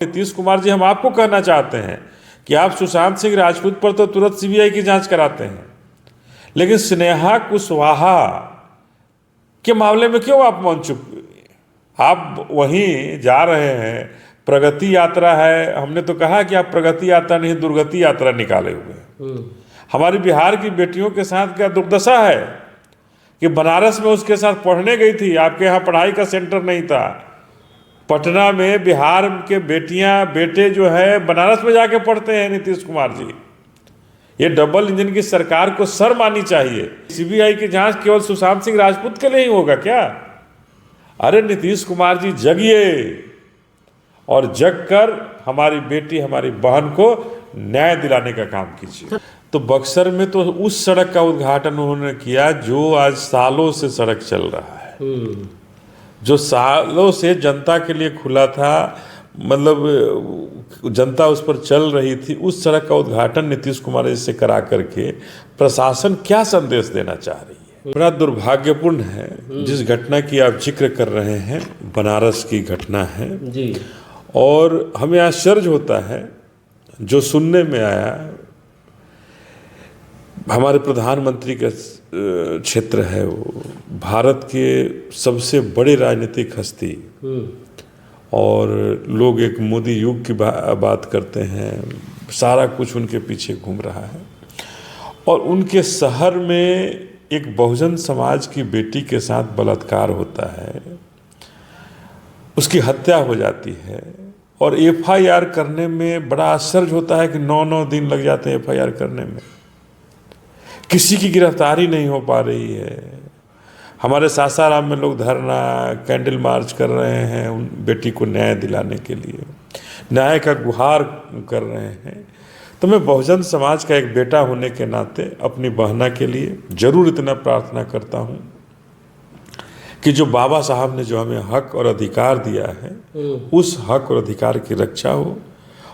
नीतीश कुमार जी, हम आपको कहना चाहते हैं कि आप सुशांत सिंह राजपूत पर तो तुरंत सीबीआई की जांच कराते हैं, लेकिन स्नेहा कुशवाहा के मामले में क्यों आप मौन चुप? आप वहीं जा रहे हैं, प्रगति यात्रा है, हमने तो कहा कि आप प्रगति यात्रा नहीं दुर्गति यात्रा निकाले हुए हैं। हमारी बिहार की बेटियों के साथ क्या दुर्दशा है कि बनारस में उसके साथ पढ़ने गई थी, आपके यहाँ पढ़ाई का सेंटर नहीं था। पटना में बिहार के बेटे जो है बनारस में जाके पढ़ते हैं नीतीश कुमार जी। ये डबल इंजन की सरकार को शर्म आनी चाहिए। सीबीआई की जांच केवल सुशांत सिंह राजपूत के लिए ही होगा क्या? अरे नीतीश कुमार जी जगिए और जग कर हमारी बेटी, हमारी बहन को न्याय दिलाने का काम कीजिए। तो बक्सर में तो उस सड़क का उद्घाटन उन्होंने किया जो आज सालों से सड़क चल रहा है, जो सालों से जनता के लिए खुला था, मतलब जनता उस पर चल रही थी। उस सड़क का उद्घाटन नीतीश कुमार जी से करा करके प्रशासन क्या संदेश देना चाह रही है? बड़ा दुर्भाग्यपूर्ण है जिस घटना की आप जिक्र कर रहे हैं, बनारस की घटना है जी। और हमें आश्चर्य होता है जो सुनने में आया। हमारे प्रधानमंत्री का क्षेत्र है, वो भारत के सबसे बड़े राजनीतिक हस्ती, और लोग एक मोदी युग की बात करते हैं, सारा कुछ उनके पीछे घूम रहा है। और उनके शहर में एक बहुजन समाज की बेटी के साथ बलात्कार होता है, उसकी हत्या हो जाती है और एफआईआर करने में बड़ा आश्चर्य होता है कि 9-9 दिन लग जाते हैं एफआईआर करने में, किसी की गिरफ्तारी नहीं हो पा रही है। हमारे सासाराम में लोग धरना, कैंडल मार्च कर रहे हैं उन बेटी को न्याय दिलाने के लिए, न्याय का गुहार कर रहे हैं। तो मैं बहुजन समाज का एक बेटा होने के नाते अपनी बहना के लिए जरूर इतना प्रार्थना करता हूँ कि जो बाबा साहब ने जो हमें हक और अधिकार दिया है, उस हक और अधिकार की रक्षा हो।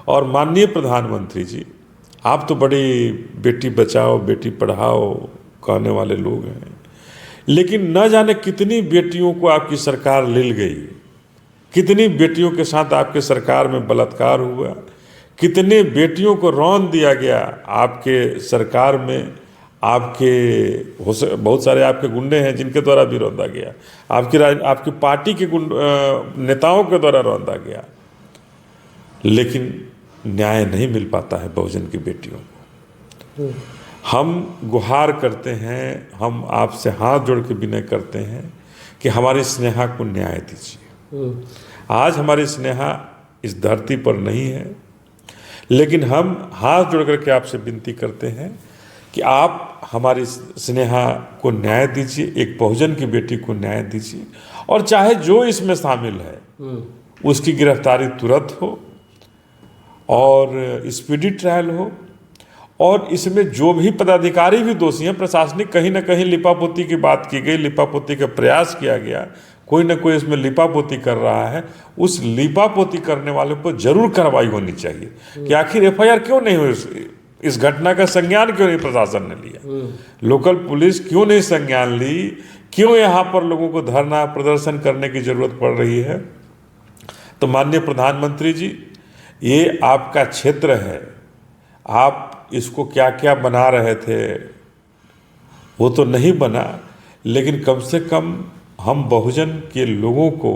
और माननीय प्रधानमंत्री जी, आप तो बड़ी बेटी बचाओ बेटी पढ़ाओ कहने वाले लोग हैं, लेकिन न जाने कितनी बेटियों को आपकी सरकार ले गई, कितनी बेटियों के साथ आपके सरकार में बलात्कार हुआ, कितने बेटियों को रौंद दिया गया आपके सरकार में। आपके बहुत सारे आपके गुंडे हैं जिनके द्वारा भी रौंदा गया, आपकी पार्टी के नेताओं के द्वारा रौंदा गया, लेकिन न्याय नहीं मिल पाता है बहुजन की बेटियों को। हम गुहार करते हैं, हम आपसे हाथ जोड़ के विनय करते हैं कि हमारी स्नेहा को न्याय दीजिए। आज हमारी स्नेहा इस धरती पर नहीं है, लेकिन हम हाथ जोड़ करके आपसे विनती करते हैं कि आप हमारी स्नेहा को न्याय दीजिए, एक बहुजन की बेटी को न्याय दीजिए, और चाहे जो इसमें शामिल है उसकी गिरफ्तारी तुरंत हो और स्पीडी ट्रायल हो। और इसमें जो भी पदाधिकारी भी दोषी हैं, प्रशासनिक कहीं ना कहीं लिपापोती की बात की गई, लिपापोती का प्रयास किया गया, कोई ना कोई इसमें लिपापोती कर रहा है, उस लिपापोती करने वाले पर जरूर कार्रवाई होनी चाहिए कि आखिर एफआईआर क्यों नहीं हुई, इस घटना का संज्ञान क्यों नहीं प्रशासन ने लिया, लोकल पुलिस क्यों नहीं संज्ञान ली, क्यों यहाँ पर लोगों को धरना प्रदर्शन करने की जरूरत पड़ रही है। तो माननीय प्रधानमंत्री जी, ये आपका क्षेत्र है, आप इसको क्या क्या बना रहे थे वो तो नहीं बना, लेकिन कम से कम हम बहुजन के लोगों को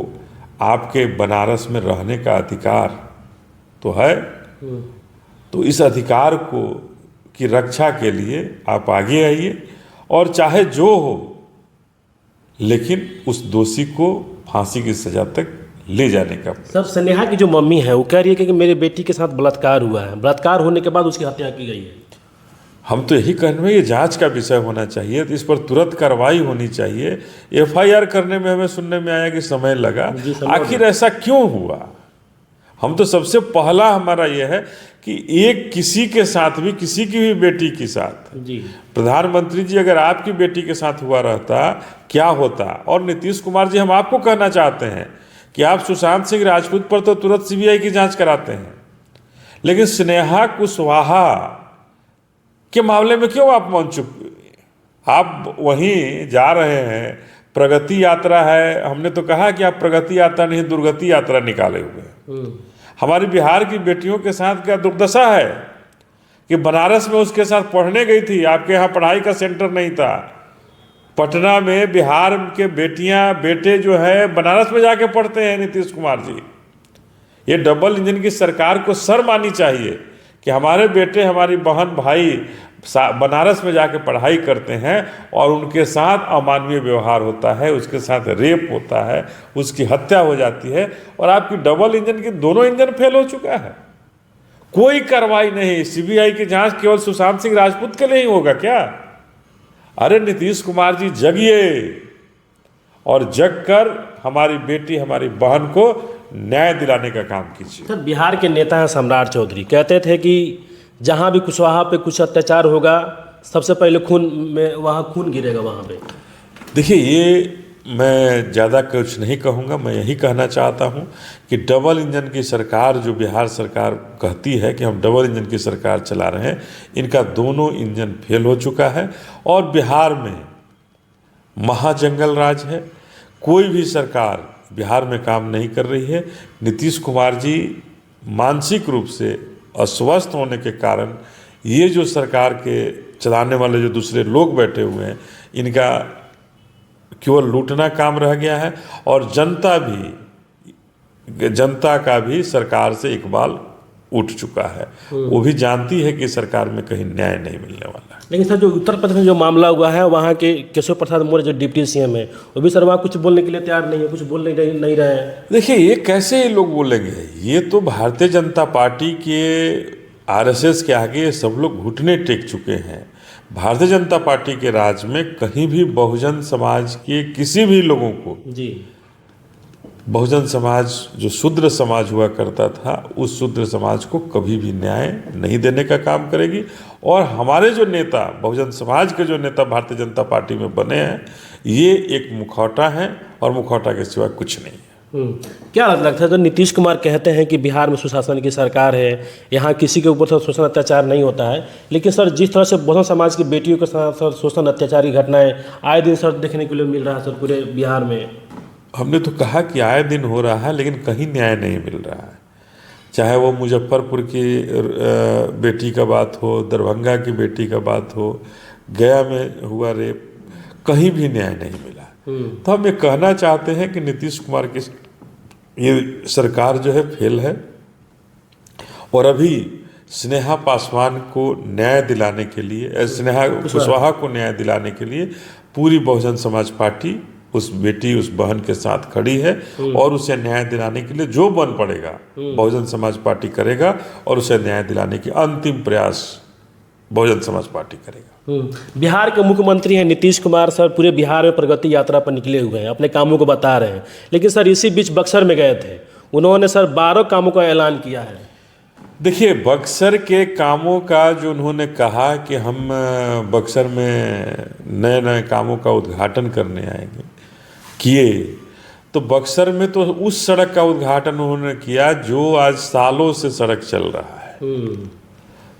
आपके बनारस में रहने का अधिकार तो है, तो इस अधिकार को की रक्षा के लिए आप आगे आइए और चाहे जो हो, लेकिन उस दोषी को फांसी की सजा तक ले जाने का। सर, स्नेहा की जो मम्मी है वो कह रही है कि मेरे बेटी के साथ बलात्कार हुआ है, बलात्कार होने के बाद उसकी हत्या की गई है। हम तो यही कहने में, ये जांच का विषय होना चाहिए, तो इस पर तुरंत कार्रवाई होनी चाहिए। एफआईआर करने में हमें सुनने में आया कि समय लगा, आखिर ऐसा क्यों हुआ? हम तो सबसे पहला हमारा यह है कि एक किसी के साथ भी, किसी की भी बेटी के साथ जी, प्रधानमंत्री जी अगर आपकी बेटी के साथ हुआ रहता क्या होता? और नीतीश कुमार जी, हम आपको कहना चाहते हैं कि आप सुशांत सिंह राजपूत पर तो तुरंत सीबीआई की जांच कराते हैं, लेकिन स्नेहा कुशवाहा के मामले में क्यों आप मौन चुप? आप वहीं जा रहे हैं, प्रगति यात्रा है, हमने तो कहा कि आप प्रगति यात्रा नहीं दुर्गति यात्रा निकाले हुए हैं। हमारी बिहार की बेटियों के साथ क्या दुर्दशा है कि बनारस में उसके साथ पढ़ने गई थी, आपके यहाँ पढ़ाई का सेंटर नहीं था। पटना में बिहार के बेटे जो है बनारस में जाके पढ़ते हैं नीतीश कुमार जी। ये डबल इंजन की सरकार को शर्म आनी चाहिए कि हमारे बेटे, हमारी बहन भाई बनारस में जाके पढ़ाई करते हैं और उनके साथ अमानवीय व्यवहार होता है, उसके साथ रेप होता है, उसकी हत्या हो जाती है, और आपकी डबल इंजन की दोनों इंजन फेल हो चुका है। कोई कार्रवाई नहीं। सीबीआई की जांच केवल सुशांत सिंह राजपूत के लिए ही होगा क्या? अरे नीतीश कुमार जी जगिए और जग कर हमारी बेटी, हमारी बहन को न्याय दिलाने का काम कीजिए। सर, बिहार के नेता हैं सम्राट चौधरी, कहते थे कि जहाँ भी कुशवाहा पे कुछ अत्याचार होगा सबसे पहले वहाँ खून गिरेगा वहाँ पे। देखिए, ये मैं ज़्यादा कुछ नहीं कहूँगा। मैं यही कहना चाहता हूँ कि डबल इंजन की सरकार जो बिहार सरकार कहती है कि हम डबल इंजन की सरकार चला रहे हैं, इनका दोनों इंजन फेल हो चुका है और बिहार में महाजंगल राज है। कोई भी सरकार बिहार में काम नहीं कर रही है। नीतीश कुमार जी मानसिक रूप से अस्वस्थ होने के कारण ये जो सरकार के चलाने वाले जो दूसरे लोग बैठे हुए हैं, इनका केवल लूटना काम रह गया है और जनता का भी सरकार से इकबाल उठ चुका है। वो भी जानती है कि सरकार में कहीं न्याय नहीं मिलने वाला है। लेकिन सर, जो उत्तर प्रदेश में जो मामला हुआ है, वहाँ के केशव प्रसाद मौर्य जो डिप्टी सीएम है, वो भी सर वहाँ कुछ बोलने के लिए तैयार नहीं है, कुछ बोल नहीं रहे हैं। देखिए, ये कैसे लोग बोलेंगे? ये तो भारतीय जनता पार्टी के आरएसएस के आगे सब लोग घुटने टेक चुके हैं। भारतीय जनता पार्टी के राज में कहीं भी बहुजन समाज के किसी भी लोगों को जी, बहुजन समाज जो शूद्र समाज हुआ करता था, उस शूद्र समाज को कभी भी न्याय नहीं देने का काम करेगी। और हमारे जो नेता, बहुजन समाज के जो नेता भारतीय जनता पार्टी में बने हैं, ये एक मुखौटा है और मुखौटा के सिवा कुछ नहीं है। क्या लगता है, तो नीतीश कुमार कहते हैं कि बिहार में सुशासन की सरकार है, यहाँ किसी के ऊपर सर शोषण अत्याचार नहीं होता है, लेकिन सर जिस तरह से बहुजन समाज की बेटियों के साथ सर शोषण अत्याचार की घटनाएं आए दिन सर देखने के लिए मिल रहा है सर पूरे बिहार में। हमने तो कहा कि आए दिन हो रहा है, लेकिन कहीं न्याय नहीं मिल रहा है। चाहे वो मुजफ्फरपुर की बेटी का बात हो, दरभंगा की बेटी का बात हो, गया में हुआ रेप, कहीं भी न्याय नहीं मिला। तो हम ये कहना चाहते हैं कि नीतीश कुमार की ये सरकार जो है फेल है और अभी स्नेहा पासवान को न्याय दिलाने के लिए, स्नेहा कुशवाहा को न्याय दिलाने के लिए पूरी बहुजन समाज पार्टी उस बेटी, उस बहन के साथ खड़ी है और उसे न्याय दिलाने के लिए जो बन पड़ेगा बहुजन समाज पार्टी करेगा और उसे न्याय दिलाने की अंतिम प्रयास बहुजन समाज पार्टी करेगा। बिहार के मुख्यमंत्री हैं नीतीश कुमार सर, पूरे बिहार में प्रगति यात्रा पर निकले हुए हैं, अपने कामों को बता रहे हैं, लेकिन सर इसी बीच बक्सर में गए थे, उन्होंने सर 12 कामों का ऐलान किया है। देखिए, बक्सर के कामों का जो उन्होंने कहा कि हम बक्सर में नए नए कामों का उद्घाटन करने आएंगे, किए, तो बक्सर में तो उस सड़क का उद्घाटन उन्होंने किया जो आज सालों से सड़क चल रहा है,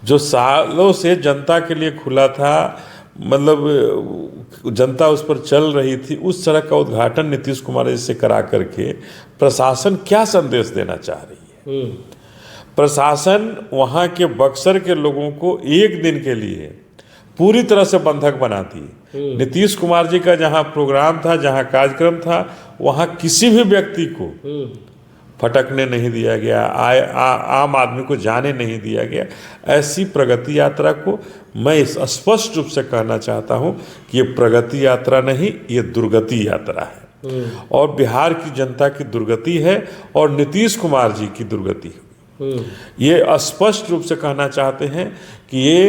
जो सालों से जनता के लिए खुला था, मतलब जनता उस पर चल रही थी। उस सड़क का उद्घाटन नीतीश कुमार जी से करा करके प्रशासन क्या संदेश देना चाह रही है? प्रशासन वहाँ के बक्सर के लोगों को एक दिन के लिए पूरी तरह से बंधक बनाती है। नीतीश कुमार जी का जहाँ प्रोग्राम था, जहाँ कार्यक्रम था, वहाँ किसी भी व्यक्ति को फटकने नहीं दिया गया, आम आदमी को जाने नहीं दिया गया। ऐसी प्रगति यात्रा को मैं स्पष्ट रूप से कहना चाहता हूँ कि ये प्रगति यात्रा नहीं, ये दुर्गति यात्रा है और बिहार की जनता की दुर्गति है और नीतीश कुमार जी की दुर्गति है। ये स्पष्ट रूप से कहना चाहते हैं कि ये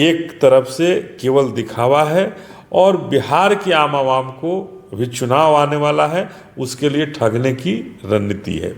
एक तरफ से केवल दिखावा है और बिहार की आम आवाम को भी चुनाव आने वाला है, उसके लिए ठगने की रणनीति है।